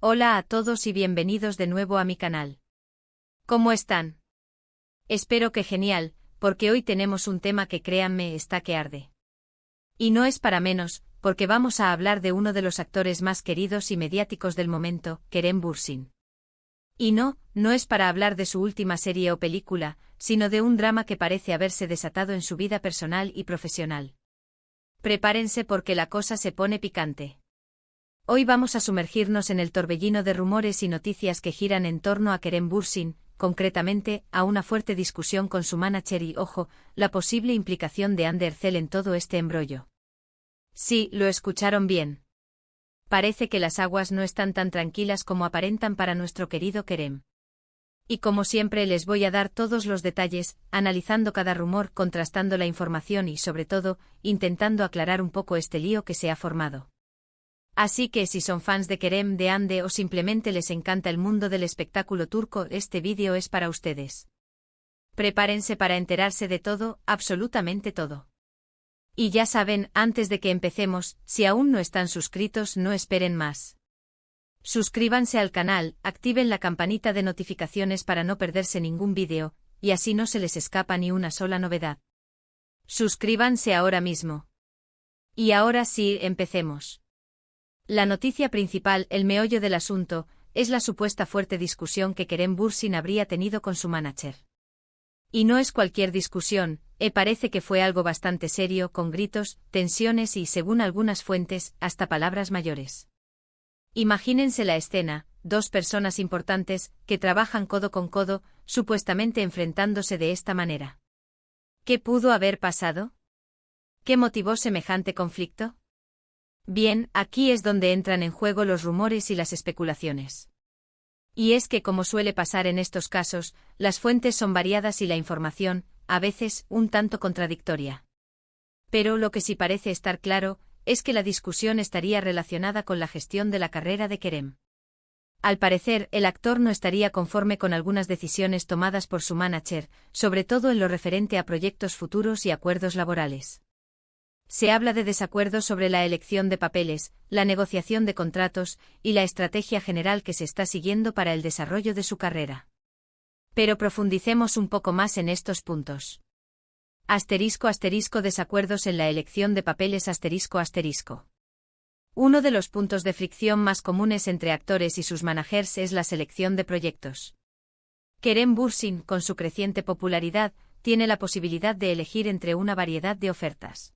Hola a todos y bienvenidos de nuevo a mi canal. ¿Cómo están? Espero que genial, porque hoy tenemos un tema que créanme está que arde. Y no es para menos, porque vamos a hablar de uno de los actores más queridos y mediáticos del momento, Kerem Bürsin. Y no es para hablar de su última serie o película, sino de un drama que parece haberse desatado en su vida personal y profesional. Prepárense porque la cosa se pone picante. Hoy vamos a sumergirnos en el torbellino de rumores y noticias que giran en torno a Kerem Bürsin, concretamente, a una fuerte discusión con su manager y, ojo, la posible implicación de Hande Erçel en todo este embrollo. Sí, lo escucharon bien. Parece que las aguas no están tan tranquilas como aparentan para nuestro querido Kerem. Y como siempre les voy a dar todos los detalles, analizando cada rumor, contrastando la información y, sobre todo, intentando aclarar un poco este lío que se ha formado. Así que si son fans de Kerem, de Hande o simplemente les encanta el mundo del espectáculo turco, este vídeo es para ustedes. Prepárense para enterarse de todo, absolutamente todo. Y ya saben, antes de que empecemos, si aún no están suscritos, no esperen más. Suscríbanse al canal, activen la campanita de notificaciones para no perderse ningún vídeo, y así no se les escapa ni una sola novedad. Suscríbanse ahora mismo. Y ahora sí, empecemos. La noticia principal, el meollo del asunto, es la supuesta fuerte discusión que Kerem Bürsin habría tenido con su manager. Y no es cualquier discusión, parece que fue algo bastante serio, con gritos, tensiones y, según algunas fuentes, hasta palabras mayores. Imagínense la escena, dos personas importantes, que trabajan codo con codo, supuestamente enfrentándose de esta manera. ¿Qué pudo haber pasado? ¿Qué motivó semejante conflicto? Bien, aquí es donde entran en juego los rumores y las especulaciones. Y es que, como suele pasar en estos casos, las fuentes son variadas y la información, a veces, un tanto contradictoria. Pero lo que sí parece estar claro, es que la discusión estaría relacionada con la gestión de la carrera de Kerem. Al parecer, el actor no estaría conforme con algunas decisiones tomadas por su manager, sobre todo en lo referente a proyectos futuros y acuerdos laborales. Se habla de desacuerdos sobre la elección de papeles, la negociación de contratos y la estrategia general que se está siguiendo para el desarrollo de su carrera. Pero profundicemos un poco más en estos puntos. Desacuerdos en la elección de papeles ***. Uno de los puntos de fricción más comunes entre actores y sus managers es la selección de proyectos. Kerem Bürsin, con su creciente popularidad, tiene la posibilidad de elegir entre una variedad de ofertas.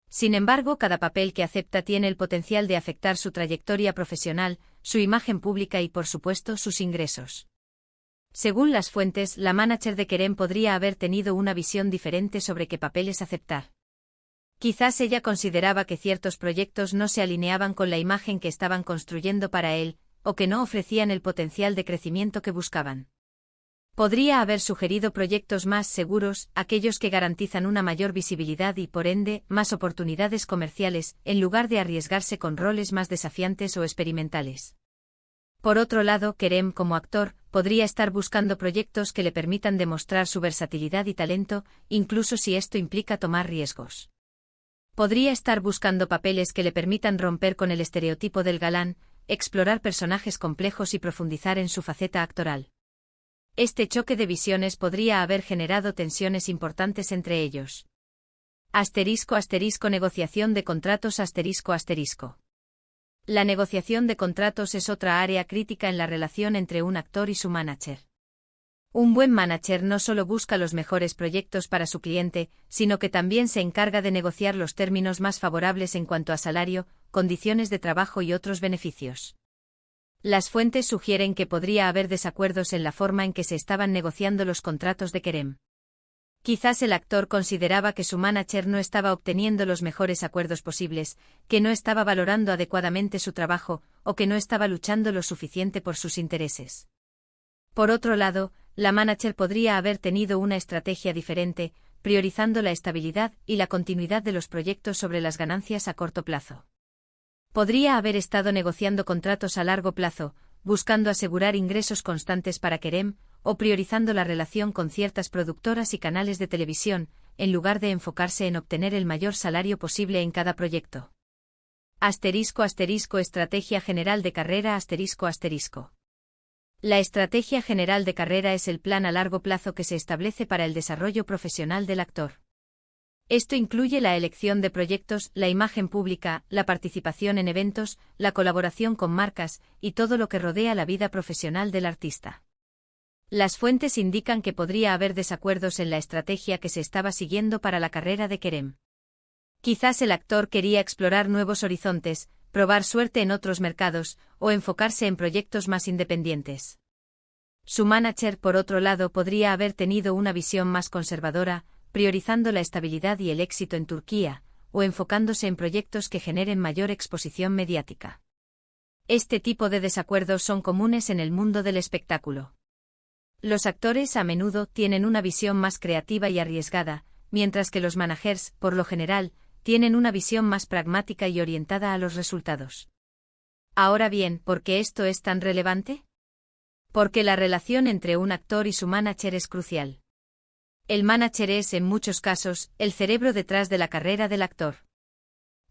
Sin embargo, cada papel que acepta tiene el potencial de afectar su trayectoria profesional, su imagen pública y, por supuesto, sus ingresos. Según las fuentes, la manager de Kerem podría haber tenido una visión diferente sobre qué papeles aceptar. Quizás ella consideraba que ciertos proyectos no se alineaban con la imagen que estaban construyendo para él, o que no ofrecían el potencial de crecimiento que buscaban. Podría haber sugerido proyectos más seguros, aquellos que garantizan una mayor visibilidad y, por ende, más oportunidades comerciales, en lugar de arriesgarse con roles más desafiantes o experimentales. Por otro lado, Kerem, como actor, podría estar buscando proyectos que le permitan demostrar su versatilidad y talento, incluso si esto implica tomar riesgos. Podría estar buscando papeles que le permitan romper con el estereotipo del galán, explorar personajes complejos y profundizar en su faceta actoral. Este choque de visiones podría haber generado tensiones importantes entre ellos. Negociación de contratos ***. La negociación de contratos es otra área crítica en la relación entre un actor y su manager. Un buen manager no solo busca los mejores proyectos para su cliente, sino que también se encarga de negociar los términos más favorables en cuanto a salario, condiciones de trabajo y otros beneficios. Las fuentes sugieren que podría haber desacuerdos en la forma en que se estaban negociando los contratos de Kerem. Quizás el actor consideraba que su manager no estaba obteniendo los mejores acuerdos posibles, que no estaba valorando adecuadamente su trabajo, o que no estaba luchando lo suficiente por sus intereses. Por otro lado, la manager podría haber tenido una estrategia diferente, priorizando la estabilidad y la continuidad de los proyectos sobre las ganancias a corto plazo. Podría haber estado negociando contratos a largo plazo, buscando asegurar ingresos constantes para Kerem, o priorizando la relación con ciertas productoras y canales de televisión, en lugar de enfocarse en obtener el mayor salario posible en cada proyecto. Estrategia general de carrera ***. La estrategia general de carrera es el plan a largo plazo que se establece para el desarrollo profesional del actor. Esto incluye la elección de proyectos, la imagen pública, la participación en eventos, la colaboración con marcas, y todo lo que rodea la vida profesional del artista. Las fuentes indican que podría haber desacuerdos en la estrategia que se estaba siguiendo para la carrera de Kerem. Quizás el actor quería explorar nuevos horizontes, probar suerte en otros mercados, o enfocarse en proyectos más independientes. Su manager, por otro lado, podría haber tenido una visión más conservadora, priorizando la estabilidad y el éxito en Turquía, o enfocándose en proyectos que generen mayor exposición mediática. Este tipo de desacuerdos son comunes en el mundo del espectáculo. Los actores a menudo tienen una visión más creativa y arriesgada, mientras que los managers, por lo general, tienen una visión más pragmática y orientada a los resultados. Ahora bien, ¿por qué esto es tan relevante? Porque la relación entre un actor y su manager es crucial. El manager es, en muchos casos, el cerebro detrás de la carrera del actor.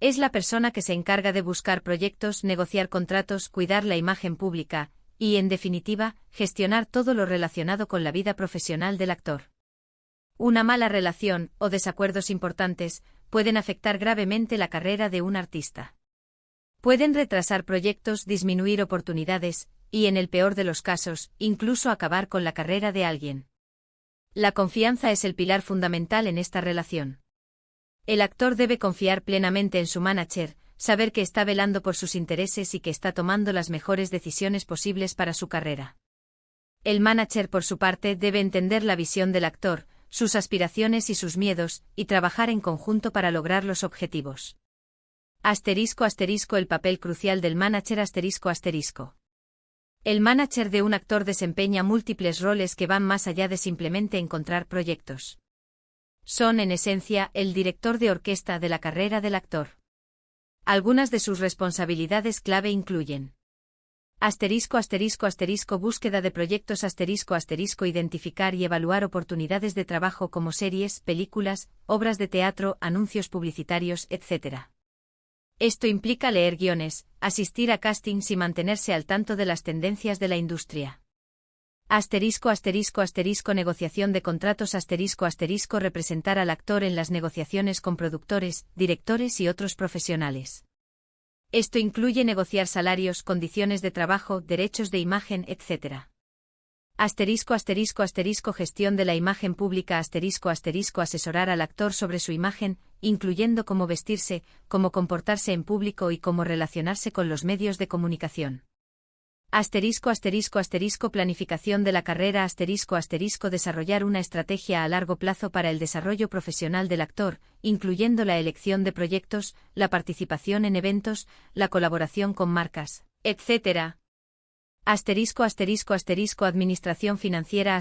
Es la persona que se encarga de buscar proyectos, negociar contratos, cuidar la imagen pública, y, en definitiva, gestionar todo lo relacionado con la vida profesional del actor. Una mala relación, o desacuerdos importantes, pueden afectar gravemente la carrera de un artista. Pueden retrasar proyectos, disminuir oportunidades, y, en el peor de los casos, incluso acabar con la carrera de alguien. La confianza es el pilar fundamental en esta relación. El actor debe confiar plenamente en su manager, saber que está velando por sus intereses y que está tomando las mejores decisiones posibles para su carrera. El manager, por su parte, debe entender la visión del actor, sus aspiraciones y sus miedos, y trabajar en conjunto para lograr los objetivos. El papel crucial del manager ***. El manager de un actor desempeña múltiples roles que van más allá de simplemente encontrar proyectos. Son, en esencia, el director de orquesta de la carrera del actor. Algunas de sus responsabilidades clave incluyen: búsqueda de proyectos identificar y evaluar oportunidades de trabajo como series, películas, obras de teatro, anuncios publicitarios, etc. Esto implica leer guiones, asistir a castings y mantenerse al tanto de las tendencias de la industria. Negociación de contratos representar al actor en las negociaciones con productores, directores y otros profesionales. Esto incluye negociar salarios, condiciones de trabajo, derechos de imagen, etc. Gestión de la imagen pública asesorar al actor sobre su imagen, incluyendo cómo vestirse, cómo comportarse en público y cómo relacionarse con los medios de comunicación. Planificación de la carrera desarrollar una estrategia a largo plazo para el desarrollo profesional del actor, incluyendo la elección de proyectos, la participación en eventos, la colaboración con marcas, etc. Administración financiera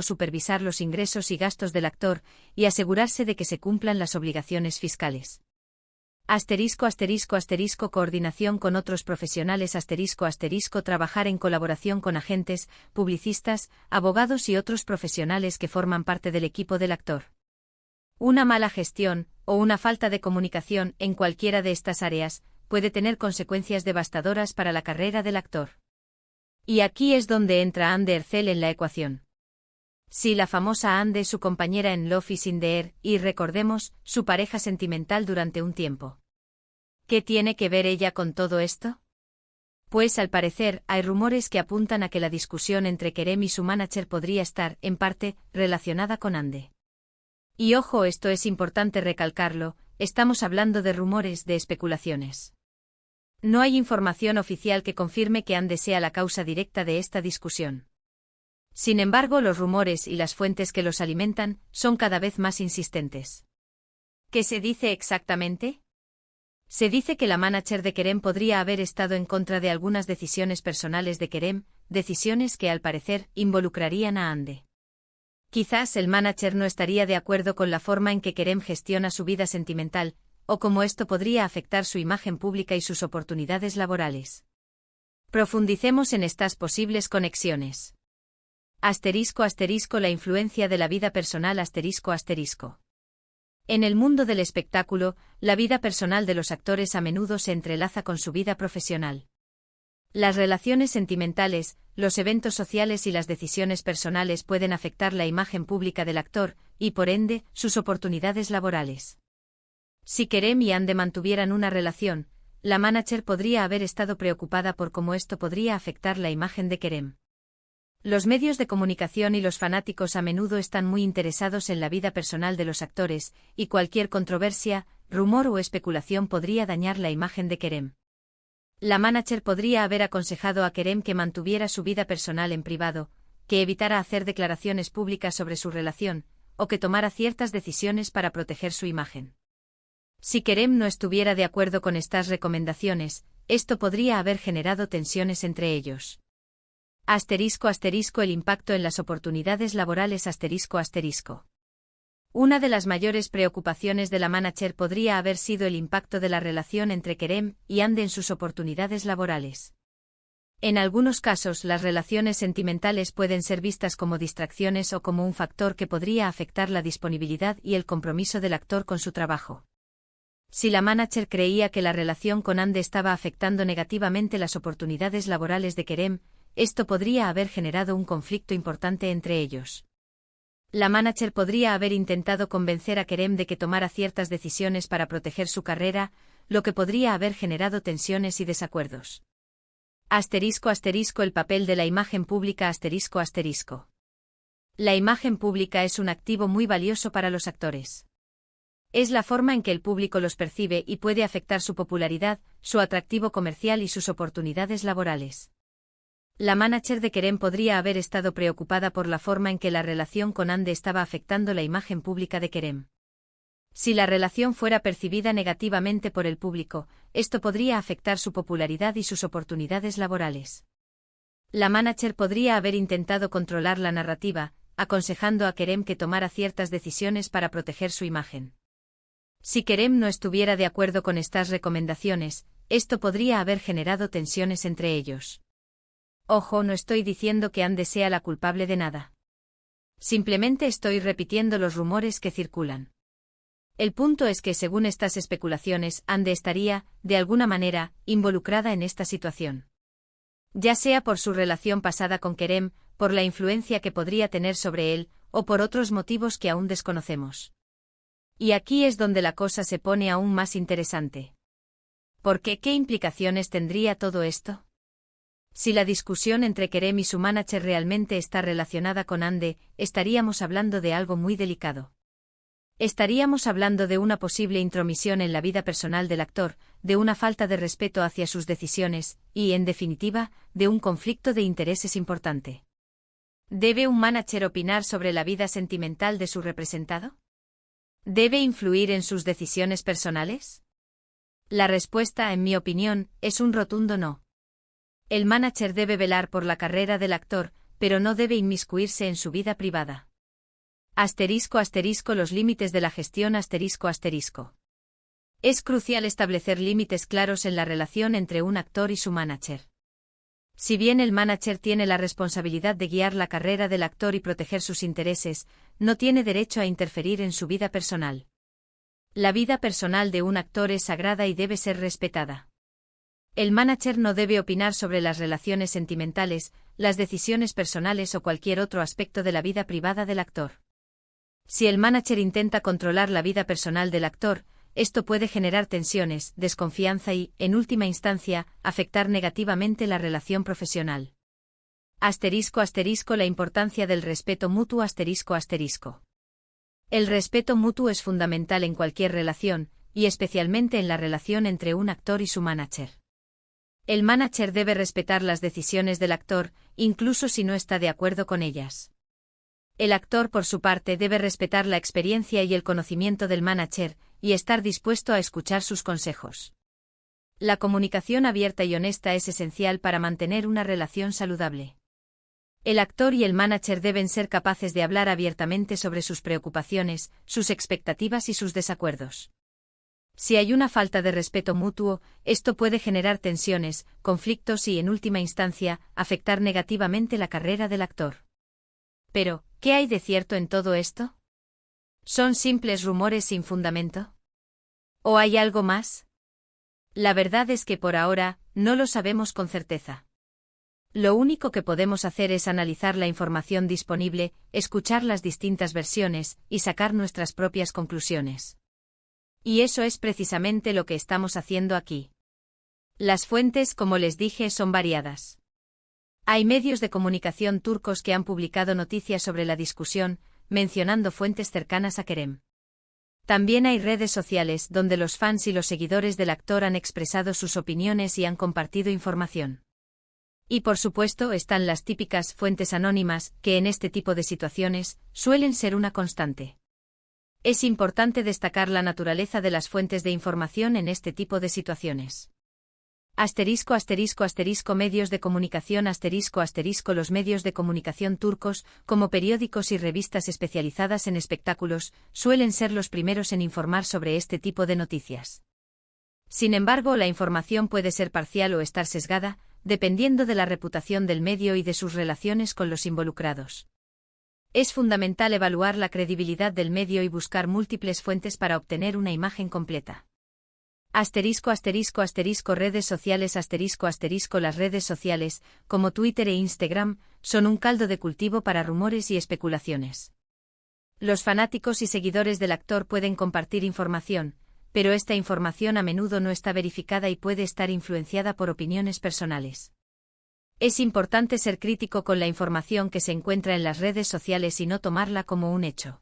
supervisar los ingresos y gastos del actor, y asegurarse de que se cumplan las obligaciones fiscales. Coordinación con otros profesionales trabajar en colaboración con agentes, publicistas, abogados y otros profesionales que forman parte del equipo del actor. Una mala gestión, o una falta de comunicación en cualquiera de estas áreas, puede tener consecuencias devastadoras para la carrera del actor. Y aquí es donde entra Hande Erçel en la ecuación. Sí, la famosa Hande, su compañera en Love is in the Air, y recordemos, su pareja sentimental durante un tiempo. ¿Qué tiene que ver ella con todo esto? Pues al parecer, hay rumores que apuntan a que la discusión entre Kerem y su manager podría estar, en parte, relacionada con Hande. Y ojo, esto es importante recalcarlo, estamos hablando de rumores, de especulaciones. No hay información oficial que confirme que Hande sea la causa directa de esta discusión. Sin embargo, los rumores y las fuentes que los alimentan son cada vez más insistentes. ¿Qué se dice exactamente? Se dice que la manager de Kerem podría haber estado en contra de algunas decisiones personales de Kerem, decisiones que al parecer involucrarían a Hande. Quizás el manager no estaría de acuerdo con la forma en que Kerem gestiona su vida sentimental, o cómo esto podría afectar su imagen pública y sus oportunidades laborales. Profundicemos en estas posibles conexiones. La influencia de la vida personal ***. En el mundo del espectáculo, la vida personal de los actores a menudo se entrelaza con su vida profesional. Las relaciones sentimentales, los eventos sociales y las decisiones personales pueden afectar la imagen pública del actor, y por ende, sus oportunidades laborales. Si Kerem y Hande mantuvieran una relación, la manager podría haber estado preocupada por cómo esto podría afectar la imagen de Kerem. Los medios de comunicación y los fanáticos a menudo están muy interesados en la vida personal de los actores, y cualquier controversia, rumor o especulación podría dañar la imagen de Kerem. La manager podría haber aconsejado a Kerem que mantuviera su vida personal en privado, que evitara hacer declaraciones públicas sobre su relación, o que tomara ciertas decisiones para proteger su imagen. Si Kerem no estuviera de acuerdo con estas recomendaciones, esto podría haber generado tensiones entre ellos. *** El impacto en las oportunidades laborales ***. Una de las mayores preocupaciones de la manager podría haber sido el impacto de la relación entre Kerem y Hande en sus oportunidades laborales. En algunos casos, las relaciones sentimentales pueden ser vistas como distracciones o como un factor que podría afectar la disponibilidad y el compromiso del actor con su trabajo. Si la manager creía que la relación con Hande estaba afectando negativamente las oportunidades laborales de Kerem, esto podría haber generado un conflicto importante entre ellos. La manager podría haber intentado convencer a Kerem de que tomara ciertas decisiones para proteger su carrera, lo que podría haber generado tensiones y desacuerdos. El papel de la imagen pública ***. La imagen pública es un activo muy valioso para los actores. Es la forma en que el público los percibe y puede afectar su popularidad, su atractivo comercial y sus oportunidades laborales. La manager de Kerem podría haber estado preocupada por la forma en que la relación con Hande estaba afectando la imagen pública de Kerem. Si la relación fuera percibida negativamente por el público, esto podría afectar su popularidad y sus oportunidades laborales. La manager podría haber intentado controlar la narrativa, aconsejando a Kerem que tomara ciertas decisiones para proteger su imagen. Si Kerem no estuviera de acuerdo con estas recomendaciones, esto podría haber generado tensiones entre ellos. Ojo, no estoy diciendo que Hande sea la culpable de nada. Simplemente estoy repitiendo los rumores que circulan. El punto es que según estas especulaciones, Hande estaría, de alguna manera, involucrada en esta situación. Ya sea por su relación pasada con Kerem, por la influencia que podría tener sobre él, o por otros motivos que aún desconocemos. Y aquí es donde la cosa se pone aún más interesante. ¿Por qué? ¿Qué implicaciones tendría todo esto? Si la discusión entre Kerem y su manager realmente está relacionada con Hande, estaríamos hablando de algo muy delicado. Estaríamos hablando de una posible intromisión en la vida personal del actor, de una falta de respeto hacia sus decisiones, y, en definitiva, de un conflicto de intereses importante. ¿Debe un manager opinar sobre la vida sentimental de su representado? ¿Debe influir en sus decisiones personales? La respuesta, en mi opinión, es un rotundo no. El manager debe velar por la carrera del actor, pero no debe inmiscuirse en su vida privada. Los límites de la gestión ***. Es crucial establecer límites claros en la relación entre un actor y su manager. Si bien el manager tiene la responsabilidad de guiar la carrera del actor y proteger sus intereses, no tiene derecho a interferir en su vida personal. La vida personal de un actor es sagrada y debe ser respetada. El manager no debe opinar sobre las relaciones sentimentales, las decisiones personales o cualquier otro aspecto de la vida privada del actor. Si el manager intenta controlar la vida personal del actor, esto puede generar tensiones, desconfianza y, en última instancia, afectar negativamente la relación profesional. La importancia del respeto mutuo El respeto mutuo es fundamental en cualquier relación, y especialmente en la relación entre un actor y su manager. El manager debe respetar las decisiones del actor, incluso si no está de acuerdo con ellas. El actor, por su parte, debe respetar la experiencia y el conocimiento del manager, y estar dispuesto a escuchar sus consejos. La comunicación abierta y honesta es esencial para mantener una relación saludable. El actor y el manager deben ser capaces de hablar abiertamente sobre sus preocupaciones, sus expectativas y sus desacuerdos. Si hay una falta de respeto mutuo, esto puede generar tensiones, conflictos y, en última instancia, afectar negativamente la carrera del actor. Pero, ¿qué hay de cierto en todo esto? ¿Son simples rumores sin fundamento? ¿O hay algo más? La verdad es que por ahora, no lo sabemos con certeza. Lo único que podemos hacer es analizar la información disponible, escuchar las distintas versiones y sacar nuestras propias conclusiones. Y eso es precisamente lo que estamos haciendo aquí. Las fuentes, como les dije, son variadas. Hay medios de comunicación turcos que han publicado noticias sobre la discusión, mencionando fuentes cercanas a Kerem. También hay redes sociales donde los fans y los seguidores del actor han expresado sus opiniones y han compartido información. Y por supuesto están las típicas fuentes anónimas, que en este tipo de situaciones suelen ser una constante. Es importante destacar la naturaleza de las fuentes de información en este tipo de situaciones. Asterisco asterisco asterisco medios de comunicación asterisco asterisco los medios de comunicación turcos, como periódicos y revistas especializadas en espectáculos, suelen ser los primeros en informar sobre este tipo de noticias. Sin embargo, la información puede ser parcial o estar sesgada, dependiendo de la reputación del medio y de sus relaciones con los involucrados. Es fundamental evaluar la credibilidad del medio y buscar múltiples fuentes para obtener una imagen completa. Asterisco asterisco asterisco redes sociales asterisco asterisco las redes sociales, como Twitter e Instagram, son un caldo de cultivo para rumores y especulaciones. Los fanáticos y seguidores del actor pueden compartir información, pero esta información a menudo no está verificada y puede estar influenciada por opiniones personales. Es importante ser crítico con la información que se encuentra en las redes sociales y no tomarla como un hecho.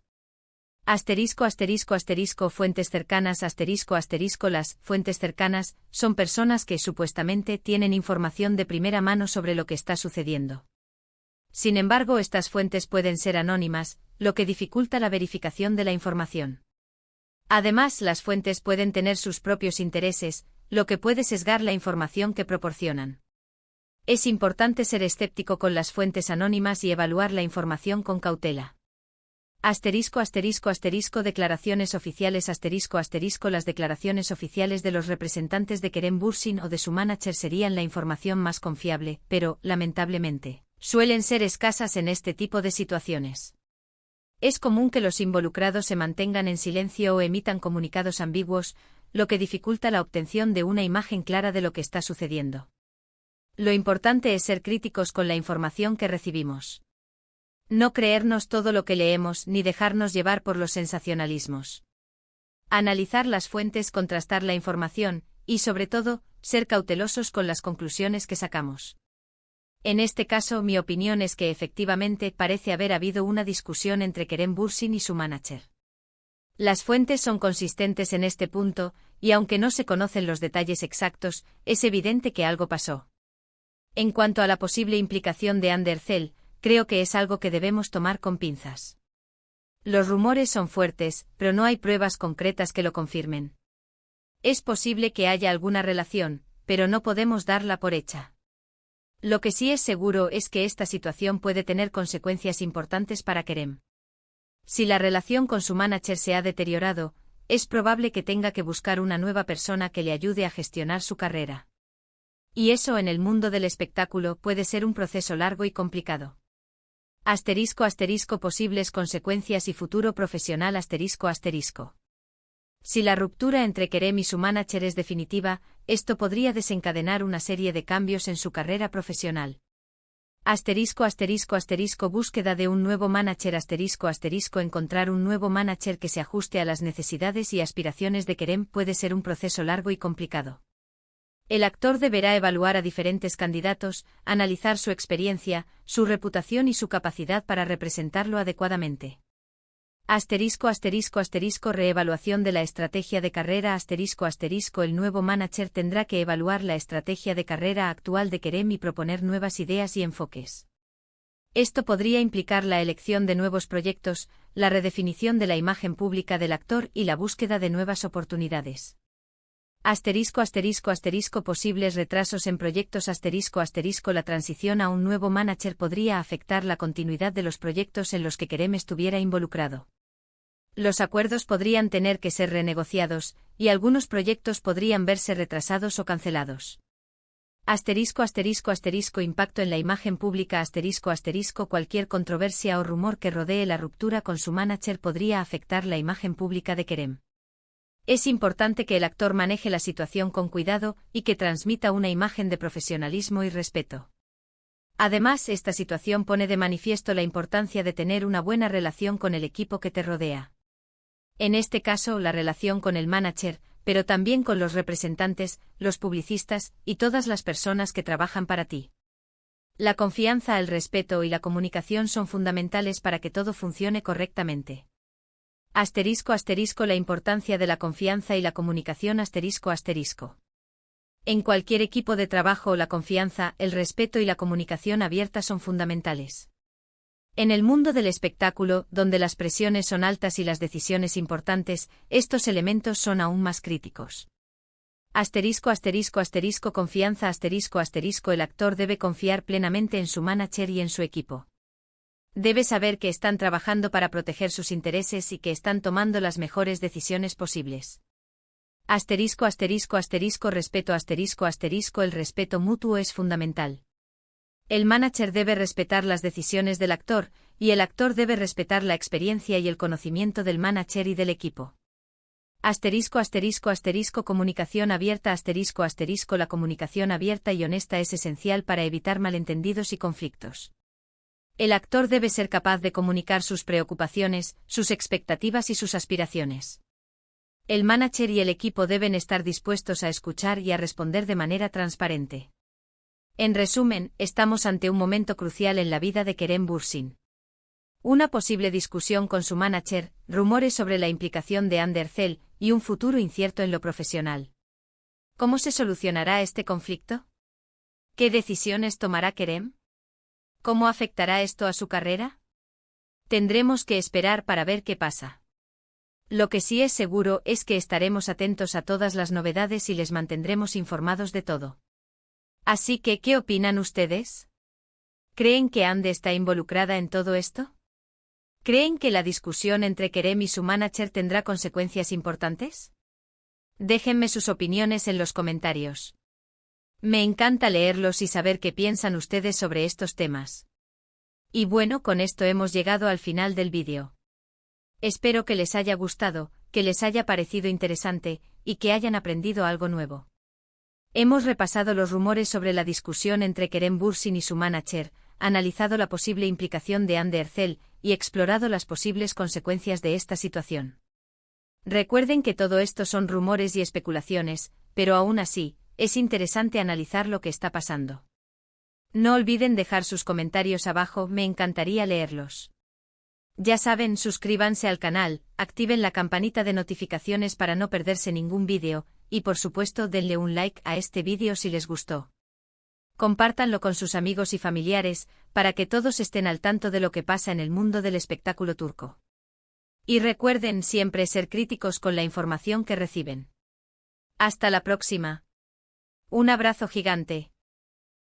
Asterisco asterisco asterisco fuentes cercanas asterisco asterisco las fuentes cercanas son personas que supuestamente tienen información de primera mano sobre lo que está sucediendo. Sin embargo, estas fuentes pueden ser anónimas, lo que dificulta la verificación de la información. Además, las fuentes pueden tener sus propios intereses, lo que puede sesgar la información que proporcionan. Es importante ser escéptico con las fuentes anónimas y evaluar la información con cautela. Asterisco asterisco asterisco declaraciones oficiales asterisco asterisco las declaraciones oficiales de los representantes de Kerem Bürsin o de su manager serían la información más confiable, pero, lamentablemente, suelen ser escasas en este tipo de situaciones. Es común que los involucrados se mantengan en silencio o emitan comunicados ambiguos, lo que dificulta la obtención de una imagen clara de lo que está sucediendo. Lo importante es ser críticos con la información que recibimos. No creernos todo lo que leemos ni dejarnos llevar por los sensacionalismos. Analizar las fuentes, contrastar la información, y sobre todo, ser cautelosos con las conclusiones que sacamos. En este caso, mi opinión es que efectivamente parece haber habido una discusión entre Kerem Bürsin y su manager. Las fuentes son consistentes en este punto, y aunque no se conocen los detalles exactos, es evidente que algo pasó. En cuanto a la posible implicación de Hande Erçel, creo que es algo que debemos tomar con pinzas. Los rumores son fuertes, pero no hay pruebas concretas que lo confirmen. Es posible que haya alguna relación, pero no podemos darla por hecha. Lo que sí es seguro es que esta situación puede tener consecuencias importantes para Kerem. Si la relación con su manager se ha deteriorado, es probable que tenga que buscar una nueva persona que le ayude a gestionar su carrera. Y eso en el mundo del espectáculo puede ser un proceso largo y complicado. Asterisco asterisco posibles consecuencias y futuro profesional asterisco asterisco. Si la ruptura entre Kerem y su manager es definitiva, esto podría desencadenar una serie de cambios en su carrera profesional. Asterisco asterisco asterisco búsqueda de un nuevo manager asterisco asterisco encontrar un nuevo manager que se ajuste a las necesidades y aspiraciones de Kerem puede ser un proceso largo y complicado. El actor deberá evaluar a diferentes candidatos, analizar su experiencia, su reputación y su capacidad para representarlo adecuadamente. Asterisco asterisco asterisco reevaluación de la estrategia de carrera asterisco asterisco el nuevo manager tendrá que evaluar la estrategia de carrera actual de Kerem y proponer nuevas ideas y enfoques. Esto podría implicar la elección de nuevos proyectos, la redefinición de la imagen pública del actor y la búsqueda de nuevas oportunidades. Asterisco asterisco asterisco posibles retrasos en proyectos asterisco asterisco la transición a un nuevo manager podría afectar la continuidad de los proyectos en los que Kerem estuviera involucrado. Los acuerdos podrían tener que ser renegociados, y algunos proyectos podrían verse retrasados o cancelados. Asterisco asterisco asterisco impacto en la imagen pública asterisco asterisco cualquier controversia o rumor que rodee la ruptura con su manager podría afectar la imagen pública de Kerem. Es importante que el actor maneje la situación con cuidado y que transmita una imagen de profesionalismo y respeto. Además, esta situación pone de manifiesto la importancia de tener una buena relación con el equipo que te rodea. En este caso, la relación con el manager, pero también con los representantes, los publicistas y todas las personas que trabajan para ti. La confianza, el respeto y la comunicación son fundamentales para que todo funcione correctamente. Asterisco asterisco la importancia de la confianza y la comunicación asterisco asterisco. En cualquier equipo de trabajo, la confianza, el respeto y la comunicación abierta son fundamentales. En el mundo del espectáculo, donde las presiones son altas y las decisiones importantes, estos elementos son aún más críticos. Asterisco asterisco asterisco confianza asterisco asterisco el actor debe confiar plenamente en su manager y en su equipo. Debe saber que están trabajando para proteger sus intereses y que están tomando las mejores decisiones posibles. Asterisco asterisco asterisco respeto asterisco asterisco el respeto mutuo es fundamental. El manager debe respetar las decisiones del actor, y el actor debe respetar la experiencia y el conocimiento del manager y del equipo. Asterisco asterisco asterisco comunicación abierta asterisco asterisco la comunicación abierta y honesta es esencial para evitar malentendidos y conflictos. El actor debe ser capaz de comunicar sus preocupaciones, sus expectativas y sus aspiraciones. El manager y el equipo deben estar dispuestos a escuchar y a responder de manera transparente. En resumen, estamos ante un momento crucial en la vida de Kerem Bürsin. Una posible discusión con su manager, rumores sobre la implicación de Hande Erçel y un futuro incierto en lo profesional. ¿Cómo se solucionará este conflicto? ¿Qué decisiones tomará Kerem? ¿Cómo afectará esto a su carrera? Tendremos que esperar para ver qué pasa. Lo que sí es seguro es que estaremos atentos a todas las novedades y les mantendremos informados de todo. Así que, ¿qué opinan ustedes? ¿Creen que Hande está involucrada en todo esto? ¿Creen que la discusión entre Kerem y su manager tendrá consecuencias importantes? Déjenme sus opiniones en los comentarios. Me encanta leerlos y saber qué piensan ustedes sobre estos temas. Y bueno, con esto hemos llegado al final del vídeo. Espero que les haya gustado, que les haya parecido interesante, y que hayan aprendido algo nuevo. Hemos repasado los rumores sobre la discusión entre Kerem Bürsin y su manager, analizado la posible implicación de Hande Erçel y explorado las posibles consecuencias de esta situación. Recuerden que todo esto son rumores y especulaciones, pero aún así, es interesante analizar lo que está pasando. No olviden dejar sus comentarios abajo, me encantaría leerlos. Ya saben, suscríbanse al canal, activen la campanita de notificaciones para no perderse ningún vídeo, y por supuesto denle un like a este vídeo si les gustó. Compártanlo con sus amigos y familiares, para que todos estén al tanto de lo que pasa en el mundo del espectáculo turco. Y recuerden siempre ser críticos con la información que reciben. Hasta la próxima. Un abrazo gigante.